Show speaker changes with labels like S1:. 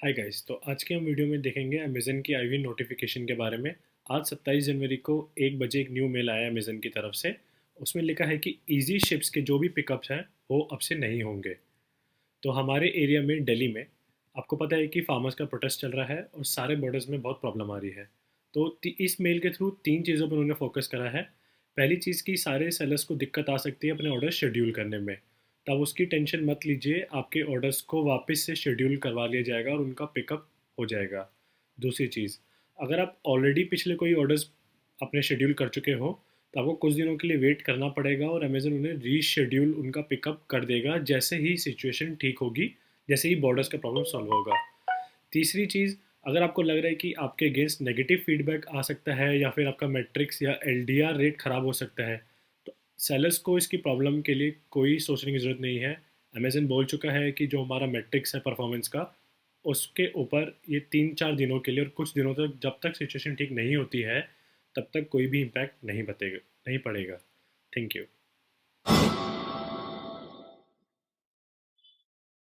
S1: Hi guys. तो आज के हम वीडियो में देखेंगे अमेज़न की आई हुई नोटिफिकेशन के बारे में। आज 27 जनवरी को 1 बजे एक न्यू मेल आया अमेज़न की तरफ से। उसमें लिखा है कि ईज़ी शिप्स के जो भी पिकअप्स हैं वो अब से नहीं होंगे। तो हमारे एरिया में दिल्ली में आपको पता है कि फार्मर्स का प्रोटेस्ट चल रहा है और सारे बॉर्डर्स में बहुत प्रॉब्लम आ रही है। तो इस मेल के थ्रू 3 चीज़ों पर उन्होंने फोकस करा है। पहली चीज़ कि सारे सेलर्स को दिक्कत आ सकती है अपने ऑर्डर शेड्यूल करने में। तब उसकी टेंशन मत लीजिए, आपके ऑर्डर्स को वापस से शेड्यूल करवा लिया जाएगा और उनका पिकअप हो जाएगा। दूसरी चीज़, अगर आप ऑलरेडी पिछले कोई ऑर्डर्स अपने शेड्यूल कर चुके हो तो आपको कुछ दिनों के लिए वेट करना पड़ेगा और अमेज़न उन्हें रीशेड्यूल उनका पिकअप कर देगा जैसे ही सिचुएशन ठीक होगी, जैसे ही बॉर्डर्स का प्रॉब्लम सॉल्व होगा। तीसरी चीज़, अगर आपको लग रहा है कि आपके अगेंस्ट नेगेटिव फीडबैक आ सकता है या फिर आपका मैट्रिक्स या एलडीआर रेट ख़राब हो सकता है, तो सेलर्स को इसकी प्रॉब्लम के लिए कोई सोचने की ज़रूरत नहीं है। अमेज़न बोल चुका है कि जो हमारा मैट्रिक्स है परफॉर्मेंस का, उसके ऊपर ये 3-4 दिनों के लिए और कुछ दिनों तक, जब तक सिचुएशन ठीक नहीं होती है, तब तक कोई भी इम्पैक्ट नहीं पड़ेगा। Thank you.